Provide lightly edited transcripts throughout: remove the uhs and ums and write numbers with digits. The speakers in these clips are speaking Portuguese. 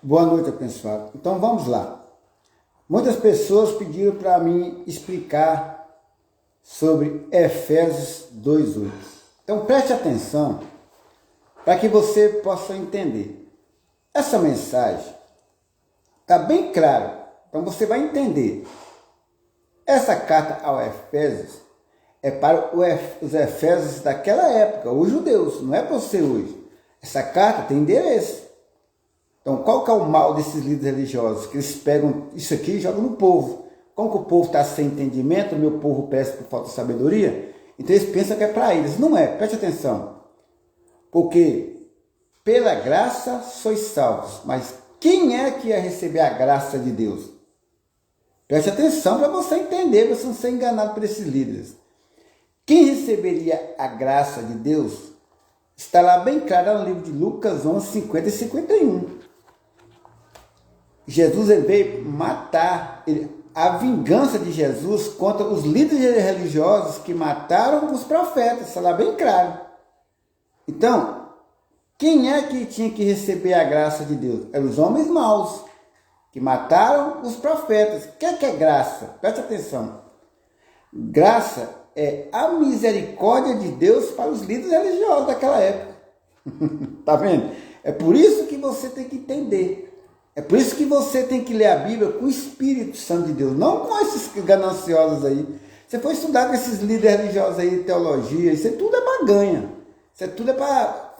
Boa noite, abençoado. Então vamos lá. Muitas pessoas pediram para mim explicar sobre Efésios 2:8. Então preste atenção para que você possa entender. Essa mensagem está bem clara, então você vai entender. Essa carta ao Efésios é para os Efésios daquela época, os judeus, não é para você hoje. Essa carta tem endereço. Então, qual que é o mal desses líderes religiosos? Que eles pegam isso aqui e jogam no povo. Como que o povo está sem entendimento, o meu povo peça por falta de sabedoria, então eles pensam que é para eles. Não é, preste atenção. Porque pela graça sois salvos. Mas quem é que ia receber a graça de Deus? Preste atenção para você entender, para você não ser enganado por esses líderes. Quem receberia a graça de Deus está lá bem claro no livro de Lucas 11, 50 e 51. Jesus veio matar, a vingança de Jesus contra os líderes religiosos que mataram os profetas, está lá bem claro. Então, quem é que tinha que receber a graça de Deus? Eram os homens maus, que mataram os profetas. O que é graça? Preste atenção. Graça é a misericórdia de Deus para os líderes religiosos daquela época. Tá vendo? É por isso que você tem que entender. É por isso que você tem que ler a Bíblia com o Espírito Santo de Deus, não com esses gananciosos aí. Você foi estudar com esses líderes religiosos aí, teologia, isso tudo é baganha. Isso tudo é para...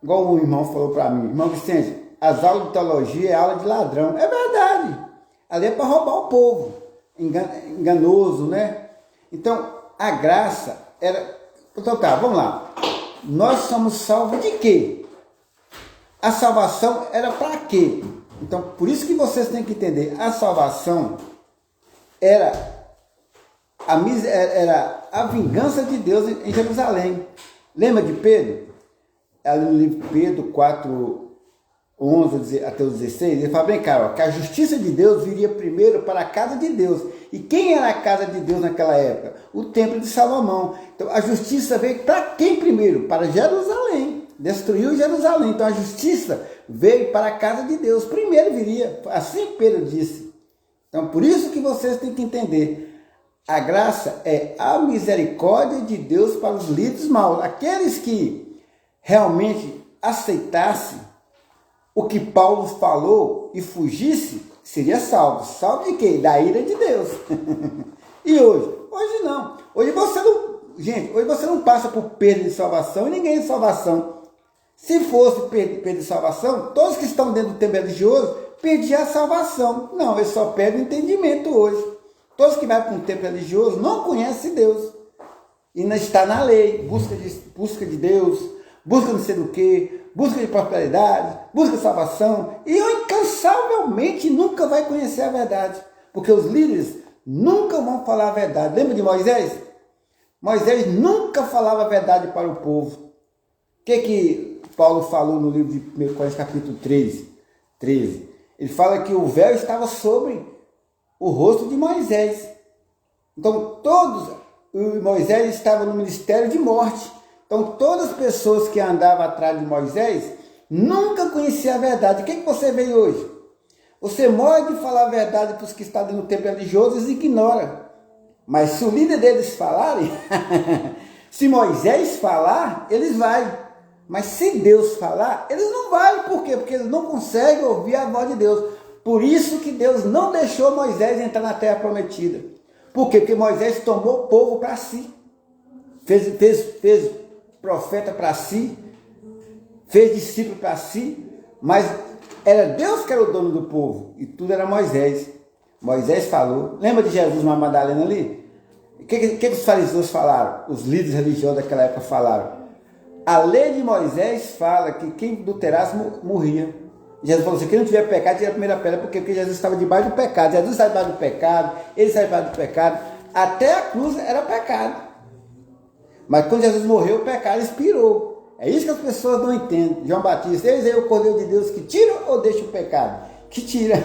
igual um irmão falou para mim, irmão Vicente, as aulas de teologia é aula de ladrão. É verdade. Ali é para roubar o povo. Enganoso, né? Então, a graça era... Então tá, vamos lá. Nós somos salvos de quê? A salvação era para quê? Então, por isso que vocês têm que entender. A salvação era a vingança de Deus em Jerusalém. Lembra de Pedro? Ali no livro de Pedro 4, 11 até o 16, ele fala bem claro, que a justiça de Deus viria primeiro para a casa de Deus. E quem era a casa de Deus naquela época? O templo de Salomão. Então a justiça veio para quem primeiro? Para Jerusalém. Destruiu Jerusalém. Então a justiça veio para a casa de Deus. Primeiro viria, assim Pedro disse. Então por isso que vocês têm que entender. A graça é a misericórdia de Deus para os líderes maus. Aqueles que realmente aceitassem o que Paulo falou e fugisse, seria salvo. Salvo de quê? Da ira de Deus. E hoje? Hoje não. Hoje você não... Gente, hoje você não passa por perda de salvação e ninguém de salvação. Se fosse perda de salvação, todos que estão dentro do templo religioso perdiam a salvação. Não, eles só perdem o entendimento hoje. Todos que vão para um templo religioso não conhecem Deus. E ainda está na lei. Busca de Deus, busca não sei do que, busca de prosperidade, busca de salvação. E incansavelmente nunca vai conhecer a verdade. Porque os líderes nunca vão falar a verdade. Lembra de Moisés? Moisés nunca falava a verdade para o povo. O que Paulo falou no livro de 1 Coríntios capítulo 13? Ele fala que o véu estava sobre o rosto de Moisés. Então Moisés estava no ministério de morte. Então todas as pessoas que andavam atrás de Moisés nunca conheciam a verdade. O que você vê hoje? Você morre de falar a verdade para os que estão no templo religioso, eles ignoram. Mas se o líder deles falarem, se Moisés falar, eles vão. Mas se Deus falar, eles não vão. Por quê? Porque eles não conseguem ouvir a voz de Deus. Por isso que Deus não deixou Moisés entrar na terra prometida. Por quê? Porque Moisés tomou o povo para si. Fez profeta para si. Fez discípulo para si. Mas era Deus que era o dono do povo. E tudo era Moisés. Moisés falou. Lembra de Jesus na Madalena ali? O que os fariseus falaram? Os líderes religiosos daquela época falaram. A lei de Moisés fala que quem adulterasse morria. Jesus falou assim, quem não tiver pecado, tira a primeira pedra. Por quê? Porque Jesus estava debaixo do pecado. Jesus estava debaixo do pecado, ele estava debaixo do pecado. Até a cruz era pecado. Mas quando Jesus morreu, o pecado expirou. É isso que as pessoas não entendem. João Batista, eis aí o Cordeiro de Deus que tira ou deixa o pecado? Que tira.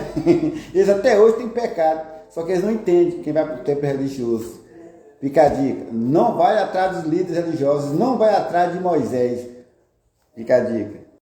Eles até hoje têm pecado. Só que eles não entendem quem vai para o templo religioso. Fica a dica, não vai atrás dos líderes religiosos, não vai atrás de Moisés. Fica a dica.